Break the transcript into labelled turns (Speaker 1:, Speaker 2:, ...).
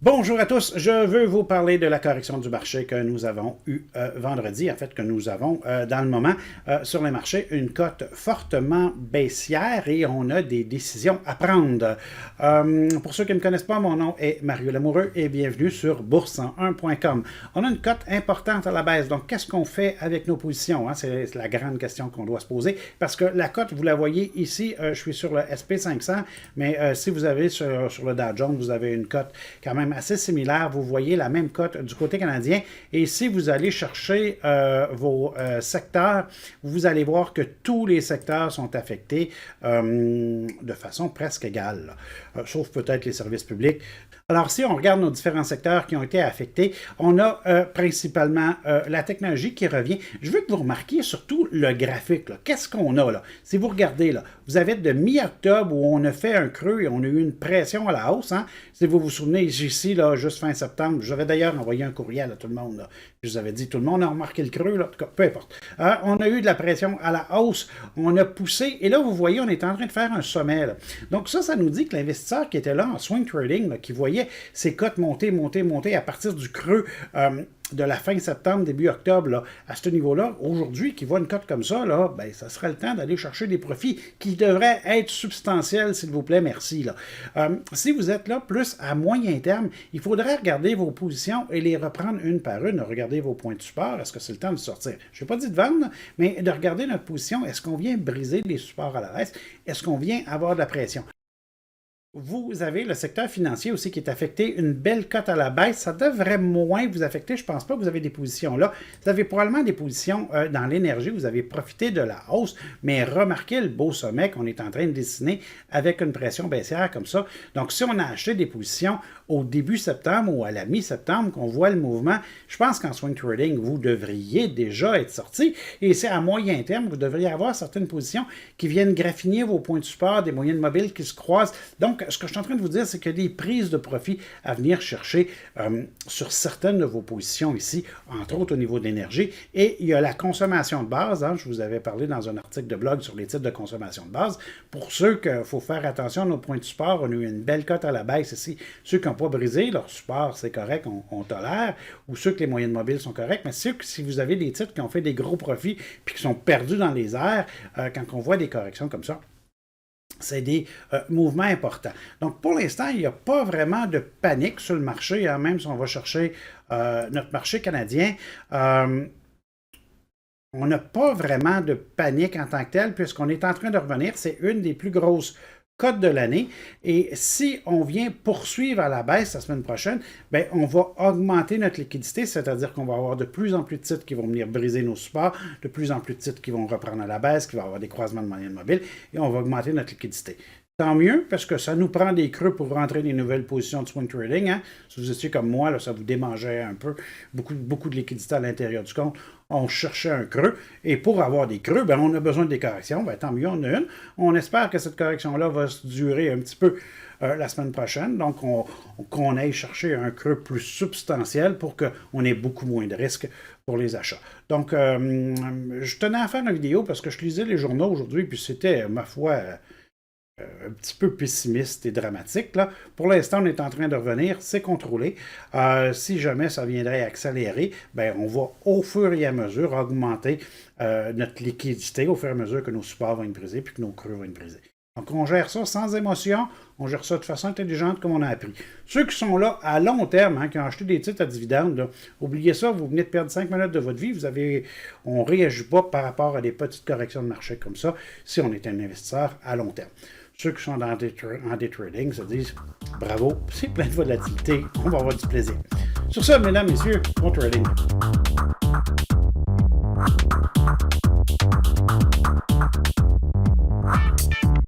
Speaker 1: Bonjour à tous, je veux vous parler de la correction du marché que nous avons eue vendredi, en fait que nous avons dans le moment sur les marchés, une cote fortement baissière et on a des décisions à prendre. Pour ceux qui ne me connaissent pas, mon nom est Mario Lamoureux et bienvenue sur bourse101.com. On a une cote importante à la baisse, donc qu'est-ce qu'on fait avec nos positions? Hein? C'est la grande question qu'on doit se poser parce que la cote, vous la voyez ici, je suis sur le SP500, mais si vous avez sur le Dow Jones, vous avez une cote quand même assez similaire. Vous voyez la même cote du côté canadien. Et si vous allez chercher vos secteurs, vous allez voir que tous les secteurs sont affectés de façon presque égale, sauf peut-être les services publics. Alors, si on regarde nos différents secteurs qui ont été affectés, on a principalement la technologie qui revient. Je veux que vous remarquiez surtout le graphique. Qu'est-ce qu'on a là? Si vous regardez, là, vous avez de mi-octobre où on a fait un creux et on a eu une pression à la hausse. Hein? Si vous vous souvenez, ici, là, juste fin septembre, j'avais d'ailleurs envoyé un courriel à tout le monde. Là. Je vous avais dit, tout le monde a remarqué le creux, là. En tout cas, peu importe. On a eu de la pression à la hausse, on a poussé, et là, vous voyez, on est en train de faire un sommet. Là. Donc ça nous dit que l'investisseur qui était là en swing trading, là, qui voyait ses cotes monter, monter, monter à partir du creux de la fin septembre, début octobre, là, à ce niveau-là, aujourd'hui, qui voit une cote comme ça, là, ben, ça serait le temps d'aller chercher des profits qui devraient être substantiels, s'il vous plaît, merci. Là. Si vous êtes là plus à moyen terme, il faudrait regarder vos positions et les reprendre une par une, regarder vos points de support, est-ce que c'est le temps de sortir? Je n'ai pas dit de vendre, mais de regarder notre position, est-ce qu'on vient briser les supports à la baisse? Est-ce qu'on vient avoir de la pression? Vous avez le secteur financier aussi qui est affecté, une belle cote à la baisse. Ça devrait moins vous affecter. Je ne pense pas que vous avez des positions là. Vous avez probablement des positions dans l'énergie. Vous avez profité de la hausse, mais remarquez le beau sommet qu'on est en train de dessiner avec une pression baissière comme ça. Donc, si on a acheté des positions au début septembre ou à la mi-septembre, qu'on voit le mouvement, je pense qu'en swing trading, vous devriez déjà être sorti. Et c'est à moyen terme, vous devriez avoir certaines positions qui viennent graffiner vos points de support, des moyennes mobiles qui se croisent. Donc, ce que je suis en train de vous dire, c'est qu'il y a des prises de profit à venir chercher sur certaines de vos positions ici, entre autres au niveau de l'énergie. Et il y a la consommation de base. Hein, je vous avais parlé dans un article de blog sur les titres de consommation de base. Pour ceux qu'il faut faire attention à nos points de support, on a eu une belle cote à la baisse ici. Ceux qui n'ont pas brisé, leur support, c'est correct, on tolère. Ou ceux que les moyennes mobiles sont correctes. Mais ceux que, si vous avez des titres qui ont fait des gros profits puis qui sont perdus dans les airs, quand on voit des corrections comme ça, c'est des mouvements importants. Donc, pour l'instant, il n'y a pas vraiment de panique sur le marché, hein, même si on va chercher notre marché canadien. On n'a pas vraiment de panique en tant que tel, puisqu'on est en train de revenir. C'est une des plus grosses cotes de l'année. Et si on vient poursuivre à la baisse la semaine prochaine, bien, on va augmenter notre liquidité, c'est-à-dire qu'on va avoir de plus en plus de titres qui vont venir briser nos supports, de plus en plus de titres qui vont reprendre à la baisse, qui vont avoir des croisements de moyennes mobiles, et on va augmenter notre liquidité. Tant mieux, parce que ça nous prend des creux pour rentrer des nouvelles positions de swing trading. Hein. Si vous étiez comme moi, là, ça vous démangeait un peu, beaucoup de liquidité à l'intérieur du compte. On cherchait un creux. Et pour avoir des creux, ben, on a besoin des corrections. Ben, tant mieux, on en a une. On espère que cette correction-là va se durer un petit peu la semaine prochaine. Donc, qu'on aille chercher un creux plus substantiel pour qu'on ait beaucoup moins de risques pour les achats. Donc, je tenais à faire une vidéo parce que je lisais les journaux aujourd'hui, puis c'était, ma foi, un petit peu pessimiste et dramatique. Là. Pour l'instant, on est en train de revenir, c'est contrôlé. Si jamais ça viendrait accélérer, ben, on va au fur et à mesure augmenter notre liquidité au fur et à mesure que nos supports vont être brisés puis que nos creux vont être brisés. Donc, on gère ça sans émotion, on gère ça de façon intelligente comme on a appris. Ceux qui sont là à long terme, hein, qui ont acheté des titres à dividendes, là, oubliez ça, vous venez de perdre 5 minutes de votre vie, on ne réagit pas par rapport à des petites corrections de marché comme ça si on est un investisseur à long terme. Ceux qui sont en day trading se disent bravo, c'est plein de volatilité, on va avoir du plaisir. Sur ça, mesdames, messieurs, bon trading.